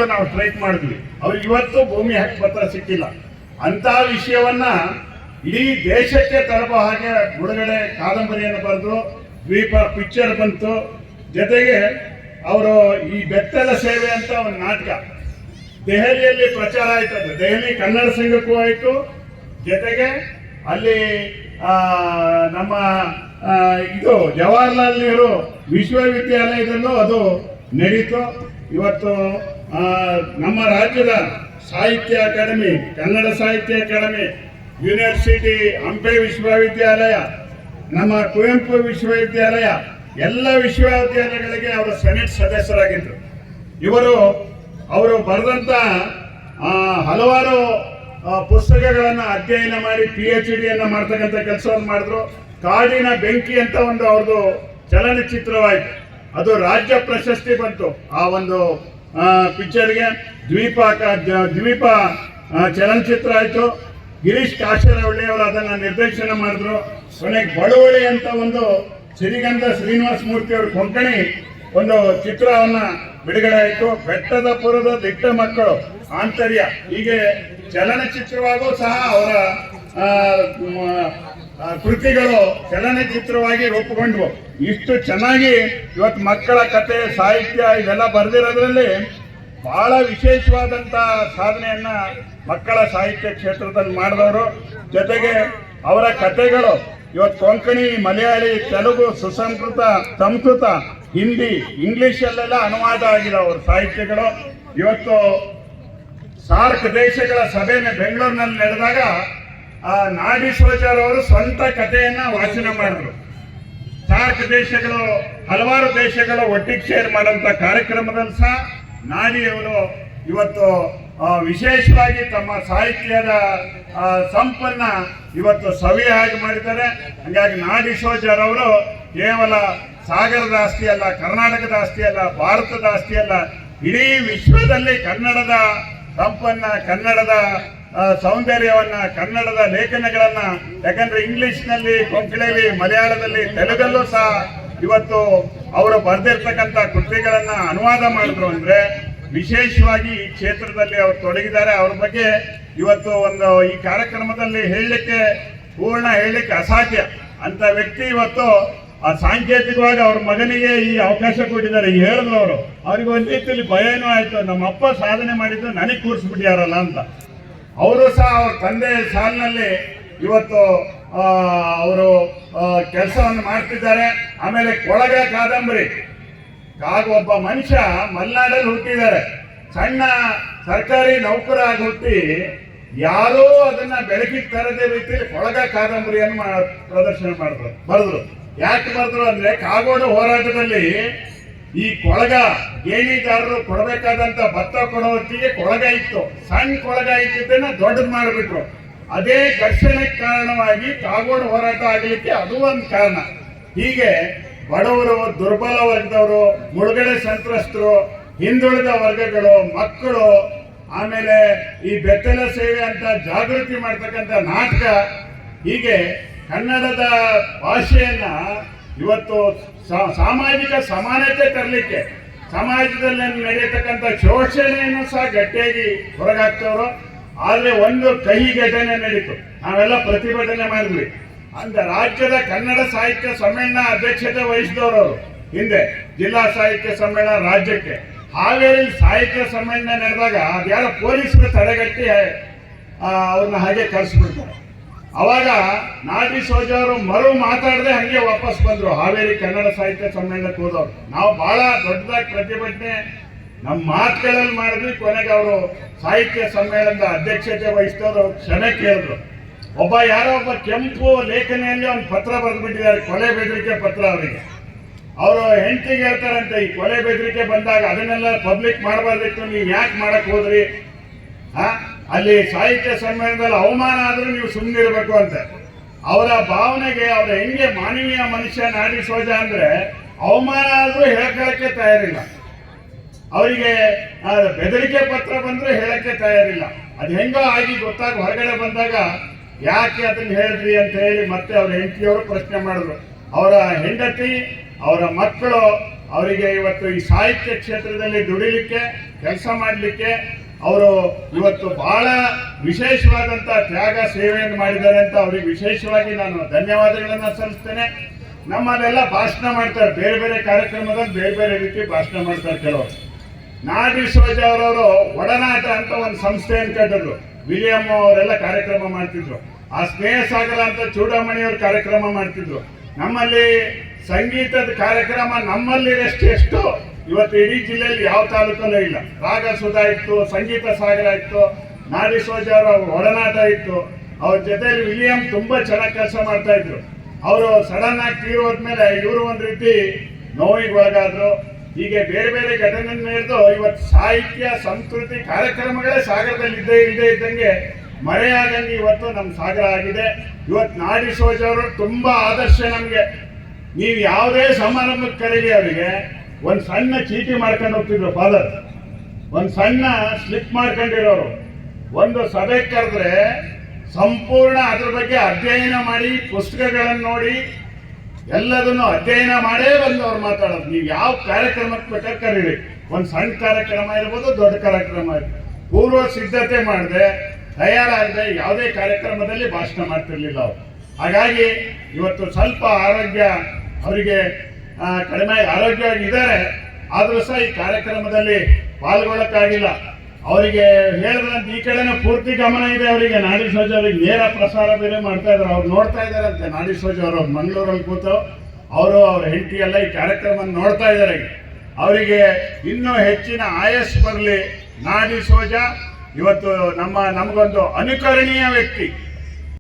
ತಿಂಗಳು ನಾವು ಸ್ಟ್ರೈಕ್ ಮಾಡಿದ್ವಿ. ಅವ್ರಿಗೆ ಇವತ್ತು ಭೂಮಿ ಹಕ್ಕು ಪತ್ರ ಸಿಕ್ಕಿಲ್ಲ. ಅಂತಹ ವಿಷಯವನ್ನ ಇಡೀ ದೇಶಕ್ಕೆ ತಲುಪೋ ಹಾಗೆ ಬಿಡುಗಡೆ ಕಾದಂಬರಿಯನ್ನು ಬರೆದು ದ್ವೀಪ ಪಿಕ್ಚರ್ ಬಂತು. ಜೊತೆಗೆ ಅವರು ಈ ಬೆತ್ತಲ ಸೇವೆ ಅಂತ ಒಂದು ನಾಟಕ ದೆಹಲಿಯಲ್ಲಿ ಪ್ರಚಾರ ಆಯ್ತು. ಅದು ದೆಹಲಿ ಕನ್ನಡ ಸಂಘಕ್ಕೂ ಆಯಿತು. ಜೊತೆಗೆ ಅಲ್ಲಿ ನಮ್ಮ ಇದು ಜವಾಹರ್ಲಾಲ್ ನೆಹರು ವಿಶ್ವವಿದ್ಯಾಲಯದಲ್ಲೂ ಅದು ನಡೀತು. ಇವತ್ತು ನಮ್ಮ ರಾಜ್ಯದ ಸಾಹಿತ್ಯ ಅಕಾಡೆಮಿ, ಕನ್ನಡ ಸಾಹಿತ್ಯ ಅಕಾಡೆಮಿ, ಯೂನಿವರ್ಸಿಟಿ, ಹಂಪಿ ವಿಶ್ವವಿದ್ಯಾಲಯ, ನಮ್ಮ ಕುವೆಂಪು ವಿಶ್ವವಿದ್ಯಾಲಯ, ಎಲ್ಲ ವಿಶ್ವವಿದ್ಯಾಲಯಗಳಿಗೆ ಅವರು ಸೆನೆಟ್ ಸದಸ್ಯರಾಗಿದ್ದರು. ಅವರು ಬರೆದಂಥ ಹಲವಾರು ಪುಸ್ತಕಗಳನ್ನು ಅಧ್ಯಯನ ಮಾಡಿ PhD ಮಾಡ್ತಕ್ಕಂಥ ಕೆಲಸವನ್ನು ಮಾಡಿದ್ರು. ಕಾಡಿನ ಬೆಂಕಿ ಅಂತ ಒಂದು ಅವ್ರದ್ದು ಚಲನಚಿತ್ರವಾಯಿತು. ಅದು ರಾಜ್ಯ ಪ್ರಶಸ್ತಿ ಬಂತು ಆ ಒಂದು ಪಿಕ್ಚರ್ಗೆ. ದ್ವೀಪ ಚಲನಚಿತ್ರ ಆಯಿತು. ಗಿರೀಶ್ ಕಾಶರವಳ್ಳಿ ಅವರು ಅದನ್ನು ನಿರ್ದೇಶನ ಮಾಡಿದ್ರು. ಕೊನೆಗೆ ಬಳುವಳಿ ಅಂತ ಒಂದು ಸಿರಿಗಂಧ ಶ್ರೀನಿವಾಸ ಮೂರ್ತಿ ಅವರು ಕೊಂಕಣಿ ಒಂದು ಚಿತ್ರವನ್ನು ಬಿಡುಗಡೆ ಆಯಿತು. ಬೆಟ್ಟದಪುರದ ದಿಟ್ಟ ಮಕ್ಕಳು, ಆಂತರ್ಯ, ಹೀಗೆ ಚಲನಚಿತ್ರವಾಗೂ ಸಹ ಅವರ ಕೃತಿಗಳು ಚಲನಚಿತ್ರವಾಗಿ ರೂಪುಗೊಂಡ್ವು. ಇಷ್ಟು ಚೆನ್ನಾಗಿ ಇವತ್ತು ಮಕ್ಕಳ ಕತೆ, ಸಾಹಿತ್ಯ ಇವೆಲ್ಲ ಬರೆದಿರೋದ್ರಲ್ಲಿ ಬಹಳ ವಿಶೇಷವಾದಂಥ ಸಾಧನೆಯನ್ನ ಮಕ್ಕಳ ಸಾಹಿತ್ಯ ಕ್ಷೇತ್ರದಲ್ಲಿ ಮಾಡಿದವರು. ಜೊತೆಗೆ ಅವರ ಕತೆಗಳು ಇವತ್ತು ಕೊಂಕಣಿ, ಮಲಯಾಳಿ, ತೆಲುಗು, ಸುಸಂಸ್ಕೃತ, ಸಂಸ್ಕೃತ, ಹಿಂದಿ, ಇಂಗ್ಲಿಷಲ್ಲೆಲ್ಲ ಅನುವಾದ ಆಗಿದೆ ಅವರ ಸಾಹಿತ್ಯಗಳು. ಇವತ್ತು ಸಾರ್ಕ್ ದೇಶಗಳ ಸಭೆಯನ್ನು ಬೆಂಗಳೂರಿನಲ್ಲಿ ನಡೆದಾಗ ನಾಡಿ ಸೋಜರ್ ಅವರು ಸ್ವಂತ ಕಥೆಯನ್ನ ವಾಚನ ಮಾಡಿದ್ರು. ಸಾರ್ಕ್ ದೇಶಗಳು, ಹಲವಾರು ದೇಶಗಳು ಒಟ್ಟಿಗೆ ಶೇರ್ ಮಾಡೋಂಥ ಕಾರ್ಯಕ್ರಮದಲ್ಲಿ ಸಹ ನಾಡಿಯವರು ಇವತ್ತು ವಿಶೇಷವಾಗಿ ತಮ್ಮ ಸಾಹಿತ್ಯದ ಸಂಪನ್ನ ಇವತ್ತು ಸವಿಯಾಗಿ ಮಾಡಿದ್ದಾರೆ. ಹಾಗಾಗಿ ನಾಡಿ ಸೋಜರ್ ಅವರು ಕೇವಲ ಸಾಗರದ ಆಸ್ತಿ ಅಲ್ಲ, ಕರ್ನಾಟಕದ ಆಸ್ತಿ ಅಲ್ಲ, ಭಾರತದ ಆಸ್ತಿ ಅಲ್ಲ, ಇಡೀ ವಿಶ್ವದಲ್ಲಿ ಕನ್ನಡದ ಸಂಪನ್ನ, ಕನ್ನಡದ ಸೌಂದರ್ಯವನ್ನ, ಕನ್ನಡದ ಲೇಖನಗಳನ್ನ, ಯಾಕಂದ್ರೆ ಇಂಗ್ಲಿಷ್ನಲ್ಲಿ, ಕೊಂಕಣಿಯಲ್ಲಿ, ಮಲಯಾಳದಲ್ಲಿ, ತೆಲುಗಲ್ಲೂ ಸಹ ಇವತ್ತು ಅವರು ಬರೆದಿರ್ತಕ್ಕಂಥ ಕೃತಿಗಳನ್ನ ಅನುವಾದ ಮಾಡಿದ್ರು. ಅಂದ್ರೆ ವಿಶೇಷವಾಗಿ ಈ ಕ್ಷೇತ್ರದಲ್ಲಿ ಅವರು ತೊಡಗಿದ್ದಾರೆ. ಅವ್ರ ಬಗ್ಗೆ ಇವತ್ತು ಈ ಕಾರ್ಯಕ್ರಮದಲ್ಲಿ ಹೇಳಲಿಕ್ಕೆ ಅಸಾಧ್ಯ ಅಂತ ವ್ಯಕ್ತಿ ಇವತ್ತು ಸಾಂಕೇತಿಕವಾಗಿ ಅವ್ರ ಮಗನಿಗೆ ಈ ಅವಕಾಶ ಕೊಟ್ಟಿದ್ದಾರೆ. ಹೇಳಿದ್ರು ಅವ್ರಿಗೆ ಒಂದು ರೀತಿಯಲ್ಲಿ ಭಯನೂ ಆಯ್ತು, ನಮ್ಮಪ್ಪ ಸಾಧನೆ ಮಾಡಿದ್ದು ನನಗೆ ಕೂರಿಸ್ಬಿಟ್ಟಾರಲ್ಲ ಅಂತ. ಅವರು ಸಹ ಅವ್ರ ತಂದೆ ಸಾಲಿನಲ್ಲಿ ಇವತ್ತು ಅವರು ಕೆಲಸವನ್ನು ಮಾಡ್ತಿದ್ದಾರೆ. ಆಮೇಲೆ ಕೊಳಗ ಕಾದಂಬರಿ, ಒಬ್ಬ ಮನುಷ್ಯ ಮಲೆನಾಡಲ್ಲಿ ಹುಟ್ಟಿದ್ದಾರೆ, ಸಣ್ಣ ಸರ್ಕಾರಿ ನೌಕರಾಗಿ ಹುಟ್ಟಿ ಯಾರೋ ಅದನ್ನ ಬೆಳಕಿಗೆ ತರದೇ ರೀತಿಯಲ್ಲಿ ಕೊಳಗ ಕಾದಂಬರಿಯನ್ನು ಪ್ರದರ್ಶನ ಬರೆದ್ರು. ಯಾಕೆ ಬರೆದ್ರು ಅಂದ್ರೆ ಕಾಗೋಡು ಹೋರಾಟದಲ್ಲಿ ಈ ಕೊಳಗ ಗೇಣಿದಾರರು ಕೊಡಬೇಕಾದಂತ ಭತ್ತ ಕೊಡೋ ಹೊತ್ತಿಗೆ ಕೊಳಗ ಇತ್ತು, ಸಣ್ಣ ಕೊಳಗ ಇಟ್ಟಿದ್ದನ್ನ ದೊಡ್ಡದು ಮಾಡಿಬಿಟ್ರು. ಅದೇ ಘರ್ಷಣೆಗೆ ಕಾರಣವಾಗಿ ಕಾಗೋಡು ಹೋರಾಟ ಆಗಲಿಕ್ಕೆ ಅದು ಒಂದು ಕಾರಣ. ಹೀಗೆ ಬಡವರು, ದುರ್ಬಲ ವರ್ಗದವರು, ಮುಳುಗಡೆ ಸಂತ್ರಸ್ತರು, ಹಿಂದುಳಿದ ವರ್ಗಗಳು, ಮಕ್ಕಳು, ಆಮೇಲೆ ಈ ಬೆತ್ತಲ ಸೇವೆ ಅಂತ ಜಾಗೃತಿ ಮಾಡ್ತಕ್ಕಂಥ ನಾಟಕ, ಹೀಗೆ ಕನ್ನಡದ ಭಾಷೆಯನ್ನ ಇವತ್ತು ಸಾಮಾಜಿಕ ಸಮಾನತೆ ತರಲಿಕ್ಕೆ, ಸಮಾಜದಲ್ಲಿ ನಡೆಯತಕ್ಕಂಥ ಶೋಷಣೆಯನ್ನು ಸಹ ಗಟ್ಟಿಯಾಗಿ ಹೊರಗಾಕ್ತವ್ರು. ಆದ್ರೆ ಒಂದು ಕಹಿ ಘಟನೆ ನಡೀತು, ನಾವೆಲ್ಲ ಪ್ರತಿಭಟನೆ ಮಾಡಿದ್ವಿ. ಅಂತ ರಾಜ್ಯದ ಕನ್ನಡ ಸಾಹಿತ್ಯ ಸಮ್ಮೇಳನ ಅಧ್ಯಕ್ಷತೆ ವಹಿಸಿದವರು ಹಿಂದೆ ಜಿಲ್ಲಾ ಸಾಹಿತ್ಯ ಸಮ್ಮೇಳನ ರಾಜ್ಯಕ್ಕೆ, ಹಾವೇರಿ ಸಾಹಿತ್ಯ ಸಮ್ಮೇಳನ ನಡೆದಾಗ ಅದ್ಯಾರ ಪೊಲೀಸರು ತಡೆಗಟ್ಟಿ ಅವ್ರನ್ನ ಹಾಗೆ ಕರೆಸ್ಬಿಡ್ತಾರೆ. ಅವಾಗ ನಾಡಿ ಸೋಜವರು ಮಾತಾಡದೆ ಹಂಗೆ ವಾಪಸ್ ಬಂದ್ರು ಹಾವೇರಿ ಕನ್ನಡ ಸಾಹಿತ್ಯ ಸಮ್ಮೇಳನಕ್ಕೆ ಹೋದವ್ರು. ನಾವು ಬಹಳ ದೊಡ್ಡದಾಗಿ ಪ್ರತಿಭಟನೆ ನಮ್ಮ ಮಾತುಗಳಲ್ಲಿ ಮಾಡಿದ್ವಿ. ಕೊನೆಗೆ ಅವರು ಸಾಹಿತ್ಯ ಸಮ್ಮೇಳನದ ಅಧ್ಯಕ್ಷತೆ ವಹಿಸಿದವರು ಕ್ಷಮೆ ಕೇಳಿದ್ರು. ಯಾರೋ ಒಬ್ಬ ಕೆಂಪು ಲೇಖನಿಯಲ್ಲಿ ಒಂದು ಪತ್ರ ಬರೆದು ಬಿಟ್ಟಿದ್ದಾರೆ, ಕೊಲೆ ಬೆದರಿಕೆ ಪತ್ರ. ಅವರಿಗೆ ಅವರು ಹೆಂಡತಿಗೆ ಹೇಳ್ತಾರಂತೆ, ಈ ಕೊಲೆ ಬೆದರಿಕೆ ಬಂದಾಗ ಅದನ್ನೆಲ್ಲ ಪಬ್ಲಿಕ್ ಮಾಡಬಾರ್ದಿತ್ತು, ನೀವು ಯಾಕೆ ಮಾಡಕ್ ಹೋದ್ರಿ? ಅಲ್ಲಿ ಸಾಹಿತ್ಯ ಸಮ್ಮೇಳನದಲ್ಲಿ ಅವಮಾನ ಆದ್ರೂ ನೀವು ಸುಮ್ಮನಿರ್ಬೇಕು ಅಂತ. ಅವರ ಭಾವನೆಗೆ ಅವ್ರ ಹೆಂಗೆ ಮಾನವೀಯ ಮನುಷ್ಯ ನಾಡಿ ಸೋಜ ಅಂದ್ರೆ ಅವಮಾನ ಆದ್ರೂ ಹೇಳ್ಕೊಳ್ಳಕ್ಕೆ ತಯಾರಿಲ್ಲ. ಅವರಿಗೆ ಬೆದರಿಕೆ ಪತ್ರ ಬಂದ್ರೆ ಹೇಳಕ್ಕೆ ತಯಾರಿಲ್ಲ. ಅದು ಹೆಂಗೋ ಆಗಿ ಗೊತ್ತಾಗ ಹೊರಗಡೆ ಬಂದಾಗ ಯಾಕೆ ಅದನ್ನ ಹೇಳಿದ್ರಿ ಅಂತ ಹೇಳಿ ಮತ್ತೆ ಅವ್ರ ಹೆಂಡತಿಯವರು ಪ್ರಶ್ನೆ ಮಾಡಿದ್ರು. ಅವರ ಹೆಂಡತಿ, ಅವರ ಮಕ್ಕಳು, ಅವರಿಗೆ ಇವತ್ತು ಈ ಸಾಹಿತ್ಯ ಕ್ಷೇತ್ರದಲ್ಲಿ ದುಡಿಲಿಕ್ಕೆ ಕೆಲಸ ಮಾಡಲಿಕ್ಕೆ ಅವರು ಇವತ್ತು ಬಹಳ ವಿಶೇಷವಾದಂಥ ತ್ಯಾಗ ಸೇವೆಯನ್ನು ಮಾಡಿದ್ದಾರೆ ಅಂತ ಅವರಿಗೆ ವಿಶೇಷವಾಗಿ ನಾನು ಧನ್ಯವಾದಗಳನ್ನು ಸಲ್ಲಿಸ್ತೇನೆ. ನಮ್ಮಲ್ಲೆಲ್ಲ ಭಾಷಣ ಮಾಡ್ತಾರೆ, ಬೇರೆ ಬೇರೆ ಕಾರ್ಯಕ್ರಮದಲ್ಲಿ ಬೇರೆ ಬೇರೆ ರೀತಿ ಭಾಷಣ ಮಾಡ್ತಾರೆ ಕೆಲವರು. ನಾಡಿ ಸೋಜ ಅವರವರು ಒಡನಾಟ ಅಂತ ಒಂದು ಸಂಸ್ಥೆಯನ್ನು ಕಟ್ಟಿದ್ರು. ವಿಲಿಯಂ ಅವರೆಲ್ಲ ಕಾರ್ಯಕ್ರಮ ಮಾಡ್ತಿದ್ರು. ಆ ಸ್ನೇಹ ಸಾಗರ ಅಂತ ಚೂಡಾಮಣಿಯವರು ಕಾರ್ಯಕ್ರಮ ಮಾಡ್ತಿದ್ರು. ನಮ್ಮಲ್ಲಿ ಸಂಗೀತದ ಕಾರ್ಯಕ್ರಮ ನಮ್ಮಲ್ಲಿ ಎಷ್ಟು ಇವತ್ತು ಇಡೀ ಜಿಲ್ಲೆಯಲ್ಲಿ ಯಾವ ತಾಲೂಕಲ್ಲೂ ಇಲ್ಲ. ರಾಗ ಸುಧಾ ಇತ್ತು, ಸಂಗೀತ ಸಾಗರ ಇತ್ತು, ನಾಡಿ ಸೋಜ ಅವರ ಒಡನಾಟ ಇತ್ತು. ಅವ್ರ ಜೊತೆಯಲ್ಲಿ ವಿಲಿಯಂ ತುಂಬಾ ಚೆನ್ನಾಗಿ ಕೆಲಸ ಮಾಡ್ತಾ ಇದ್ರು. ಅವರು ಸಡನ್ ಆಗಿ ತೀರೋದ್ಮೇಲೆ ಇವರು ಒಂದು ರೀತಿ ನೋವಿಗೆ ಒಳಗಾದ್ರು. ಹೀಗೆ ಬೇರೆ ಬೇರೆ ಘಟನೆ ನಡೆದು ಇವತ್ತು ಸಾಹಿತ್ಯ ಸಂಸ್ಕೃತಿ ಕಾರ್ಯಕ್ರಮಗಳೇ ಸಾಗರದಲ್ಲಿ ಇಲ್ಲದೆ ಇದ್ದಂಗೆ ಮರೆಯಾದಂಗೆ ಇವತ್ತು ನಮ್ಮ ಸಾಗರ ಆಗಿದೆ. ಇವತ್ತು ನಾಡಿ ಸೋಜ ಅವರು ತುಂಬಾ ಆದರ್ಶ ನಮಗೆ. ನೀವು ಯಾವುದೇ ಸಮಾರಂಭಕ್ಕೆ ಕರೀಲಿ ಅವರಿಗೆ ಒಂದು ಸಣ್ಣ ಚೀಟಿ ಮಾಡ್ಕೊಂಡು ಹೋಗ್ತಿದ್ರು ಫಾದರ್, ಒಂದು ಸಣ್ಣ ಸ್ಲಿಪ್ ಮಾಡ್ಕೊಂಡಿರೋರು. ಒಂದು ಸಭೆಗೆ ಕರೆದ್ರೆ ಸಂಪೂರ್ಣ ಅದ್ರ ಬಗ್ಗೆ ಅಧ್ಯಯನ ಮಾಡಿ ಪುಸ್ತಕಗಳನ್ನು ನೋಡಿ ಎಲ್ಲದನ್ನು ಅಧ್ಯಯನ ಮಾಡೇ ಬಂದು ಅವ್ರು ಮಾತಾಡೋದು. ನೀವು ಯಾವ ಕಾರ್ಯಕ್ರಮಕ್ಕೆ ಬೇಕಾದ್ರೆ ಕರೀರಿ, ಒಂದು ಸಣ್ಣ ಕಾರ್ಯಕ್ರಮ ಇರ್ಬೋದು, ದೊಡ್ಡ ಕಾರ್ಯಕ್ರಮ ಇರ್ಬೋದು, ಪೂರ್ವ ಸಿದ್ಧತೆ ಮಾಡದೆ ತಯಾರಾಗದೆ ಯಾವುದೇ ಕಾರ್ಯಕ್ರಮದಲ್ಲಿ ಭಾಷಣ ಮಾಡ್ತಿರ್ಲಿಲ್ಲ ಅವರು. ಹಾಗಾಗಿ ಇವತ್ತು ಸ್ವಲ್ಪ ಆರೋಗ್ಯ ಅವರಿಗೆ ಕಡಿಮೆ ಆರೋಗ್ಯವಾಗಿದ್ದಾರೆ, ಆದರೂ ಸಹ ಈ ಕಾರ್ಯಕ್ರಮದಲ್ಲಿ ಪಾಲ್ಗೊಳ್ಳಕ್ಕಾಗಿಲ್ಲ. ಅವರಿಗೆ ಹೇಳಿದ್ರಂತೆ ಈ ಕಡೆನೂ ಪೂರ್ತಿ ಗಮನ ಇದೆ ಅವರಿಗೆ. ನಾಡಿ ಸೋಜ ಅವರಿಗೆ ನೇರ ಪ್ರಸಾರ ಬೇರೆ ಮಾಡ್ತಾ ಇದ್ದಾರೆ. ಅವ್ರು ನೋಡ್ತಾ ಇದ್ದಾರಂತೆ. ನಾಡಿ ಸೋಜ ಅವರು ಮಂಗಳೂರಲ್ಲಿ ಕೂತು ಅವರು ಅವ್ರ ಹೆಂಡತಿ ಎಲ್ಲ ಈ ಕಾರ್ಯಕ್ರಮ ನೋಡ್ತಾ ಇದ್ದಾರೆ. ಅವರಿಗೆ ಇನ್ನೂ ಹೆಚ್ಚಿನ ಆಯಸ್ಸು ಬರಲಿ. ನಾಡಿ ಸೋಜ ಇವತ್ತು ನಮಗೊಂದು ಅನುಕರಣೀಯ ವ್ಯಕ್ತಿ.